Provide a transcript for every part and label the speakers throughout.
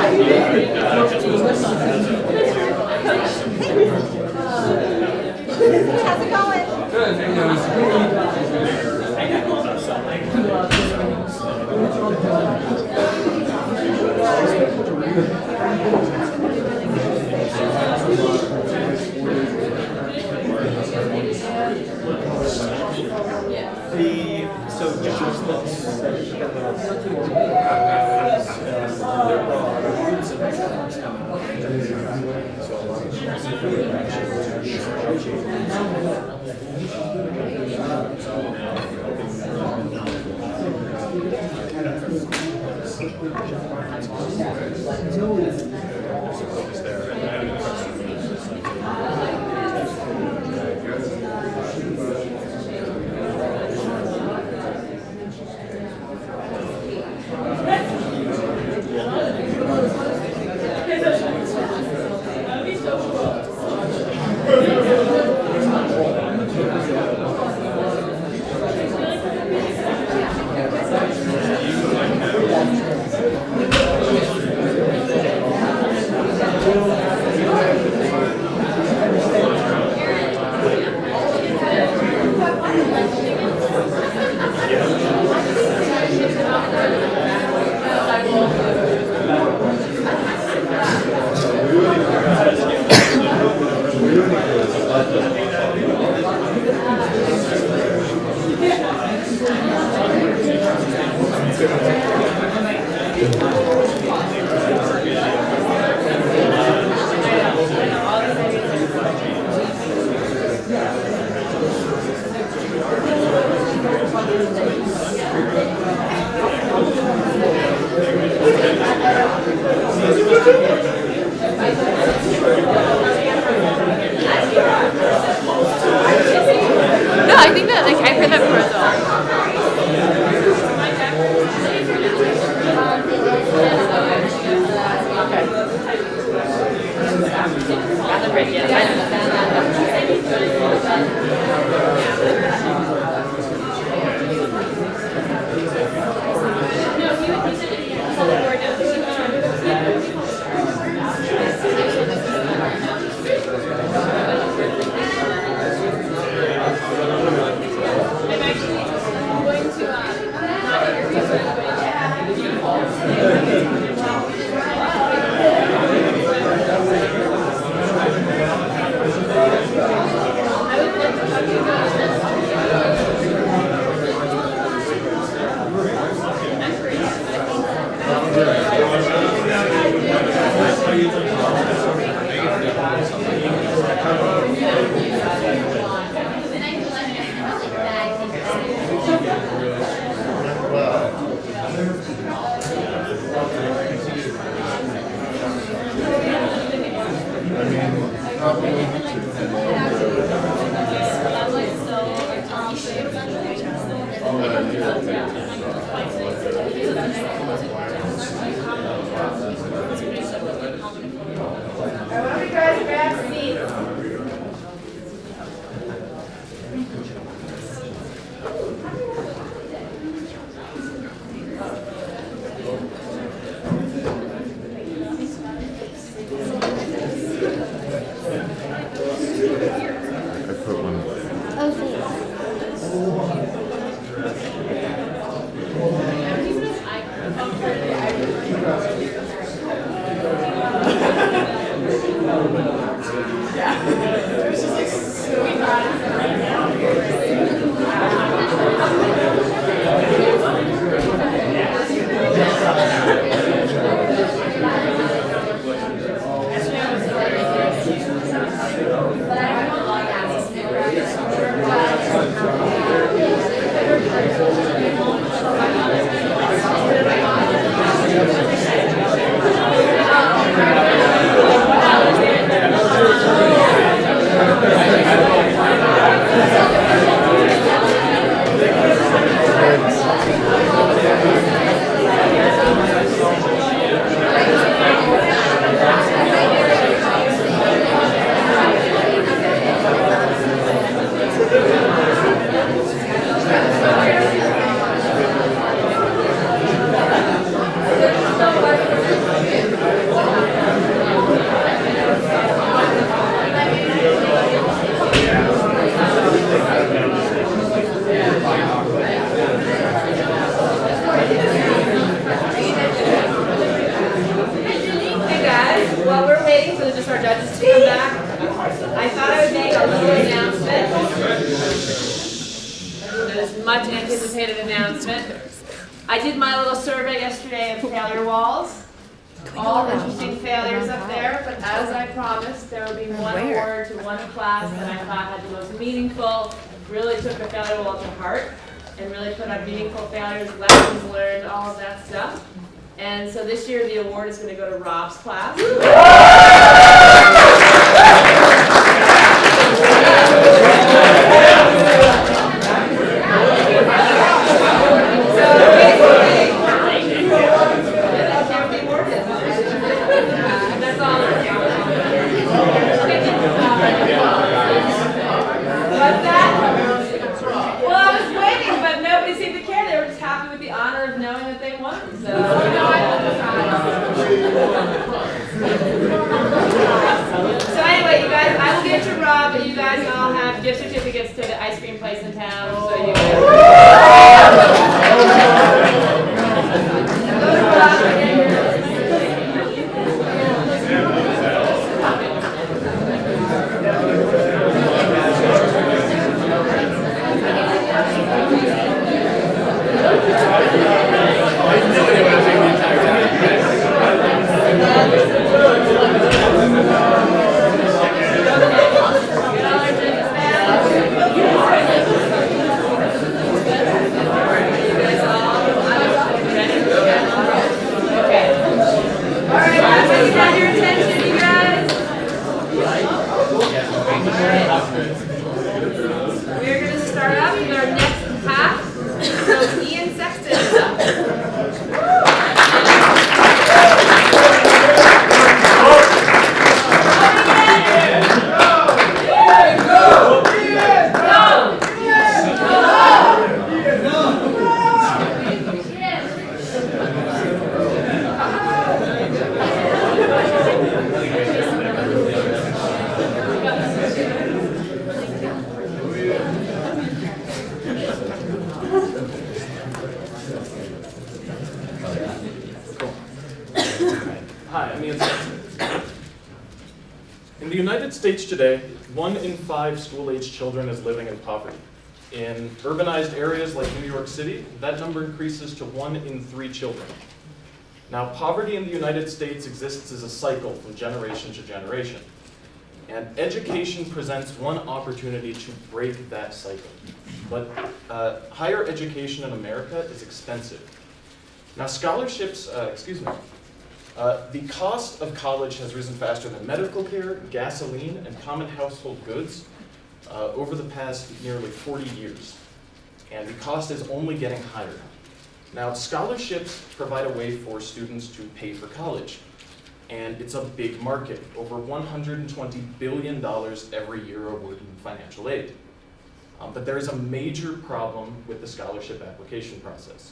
Speaker 1: How's it going?
Speaker 2: So John's books.
Speaker 3: No, I think that like I've heard that before as well.
Speaker 2: judges to come back. I thought I would make a little announcement. This much anticipated announcement. I did my little survey yesterday of failure walls. All interesting failures up there, but as I promised, there would be one award to one class that I thought had the most meaningful, really took the failure wall to heart, and really put on meaningful failures, lessons learned, all of that stuff. And so this year the award is going to go to Rob's class. So anyway, you guys, I will get to Rob, but you guys all have gift certificates to the ice cream place in town. So you guys go to Rob and get your We're going to start up with our next half. So Ian Sexton is up.
Speaker 4: Hi, I'm Ian Sexton. In the United States today, 1 in 5 school-aged children is living in poverty. In urbanized areas like New York City, that number increases to 1 in 3 children. Now, poverty in the United States exists as a cycle from generation to generation. And education presents one opportunity to break that cycle. But higher education in America is expensive. Now, scholarships, the cost of college has risen faster than medical care, gasoline, and common household goods over the past nearly 40 years. And the cost is only getting higher. Now, scholarships provide a way for students to pay for college. And it's a big market, over $120 billion every year awarded in financial aid. But there is a major problem with the scholarship application process.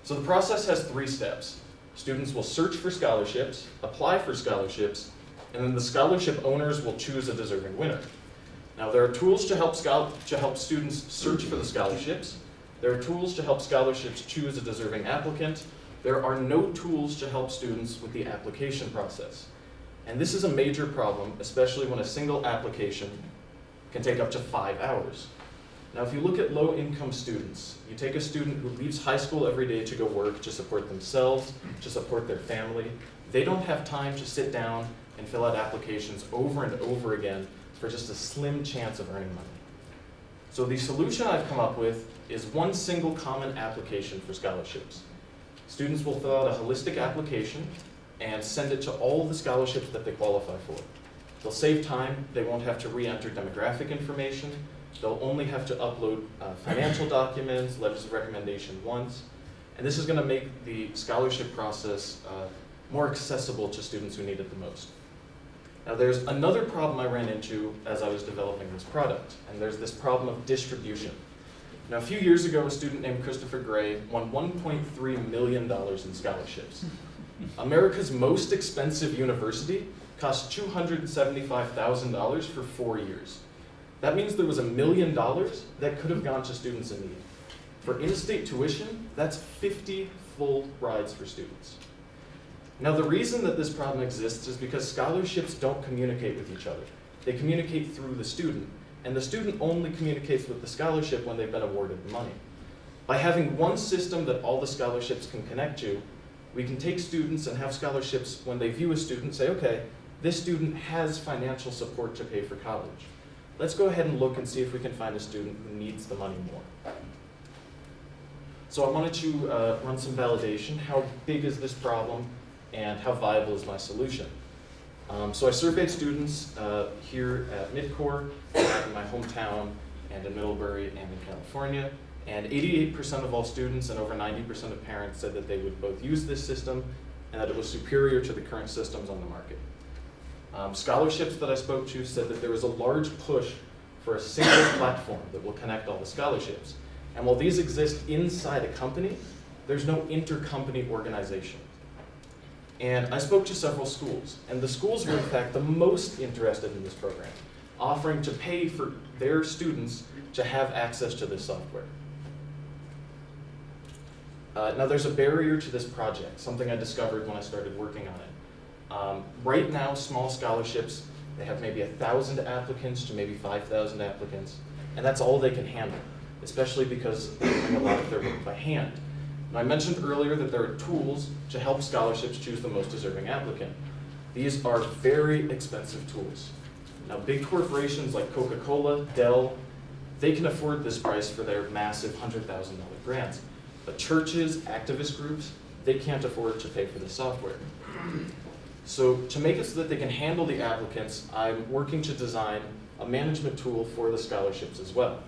Speaker 4: So the process has 3 steps. Students will search for scholarships, apply for scholarships, and then the scholarship owners will choose a deserving winner. Now, there are tools to help students search for the scholarships. There are tools to help scholarships choose a deserving applicant. There are no tools to help students with the application process. And this is a major problem, especially when a single application can take up to 5 hours. Now, if you look at low-income students, you take a student who leaves high school every day to go work to support themselves, to support their family. They don't have time to sit down and fill out applications over and over again for just a slim chance of earning money. So the solution I've come up with is one single common application for scholarships. Students will fill out a holistic application and send it to all the scholarships that they qualify for. They'll save time. They won't have to re-enter demographic information. They'll only have to upload financial documents, letters of recommendation once. And this is going to make the scholarship process more accessible to students who need it the most. Now, there's another problem I ran into as I was developing this product, and there's this problem of distribution. Now, a few years ago, a student named Christopher Gray won $1.3 million in scholarships. America's most expensive university cost $275,000 for 4 years. That means there was $1 million that could have gone to students in need. For in-state tuition, that's 50 full rides for students. Now, the reason that this problem exists is because scholarships don't communicate with each other. They communicate through the student, and the student only communicates with the scholarship when they've been awarded the money. By having one system that all the scholarships can connect to, we can take students and have scholarships when they view a student say, okay, this student has financial support to pay for college. Let's go ahead and look and see if we can find a student who needs the money more. So I wanted to run some validation. How big is this problem and how viable is my solution? So I surveyed students here at MiddCORE, in my hometown, and in Middlebury and in California. And 88% of all students and over 90% of parents said that they would both use this system and that it was superior to the current systems on the market. Scholarships that I spoke to said that there is a large push for a single platform that will connect all the scholarships. And while these exist inside a company, there's no intercompany organization. And I spoke to several schools, and the schools were in fact the most interested in this program, offering to pay for their students to have access to this software. Now there's a barrier to this project, something I discovered when I started working on it. Right now, small scholarships, they have maybe 1,000 applicants to maybe 5,000 applicants, and that's all they can handle, especially because they're doing a lot of their work by hand. Now, I mentioned earlier that there are tools to help scholarships choose the most deserving applicant. These are very expensive tools. Now, big corporations like Coca-Cola, Dell, they can afford this price for their massive $100,000 grants. But churches, activist groups, they can't afford to pay for this software. So to make it so that they can handle the applicants, I'm working to design a management tool for the scholarships as well,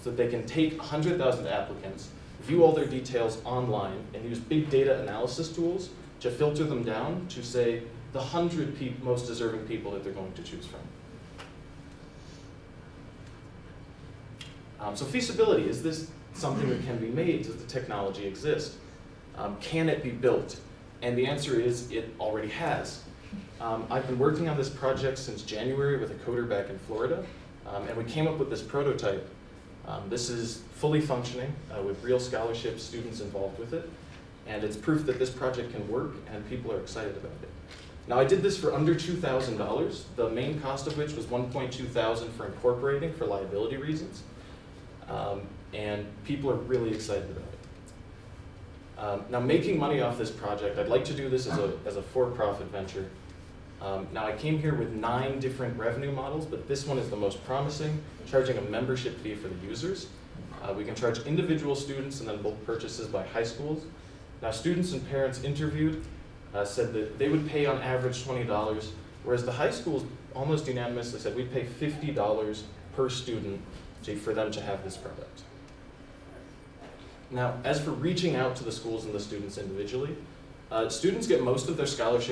Speaker 4: so that they can take 100,000 applicants, view all their details online, and use big data analysis tools to filter them down to, say, the 100 most deserving people that they're going to choose from. So feasibility, is this something that can be made? Does the technology exist? Can it be built? And the answer is it already has. I've been working on this project since January with a coder back in Florida, and we came up with this prototype. This is fully functioning with real scholarship students involved with it, and it's proof that this project can work and people are excited about it. Now, I did this for under $2,000, the main cost of which was $1,200 for incorporating for liability reasons, and people are really excited about it. Now, making money off this project, I'd like to do this as a for-profit venture. Now, I came here with 9 different revenue models, but this one is the most promising, charging a membership fee for the users. We can charge individual students and then bulk purchases by high schools. Now, students and parents interviewed said that they would pay on average $20, whereas the high schools almost unanimously said we'd pay $50 per student for them to have this product. Now, as for reaching out to the schools and the students individually, students get most of their scholarship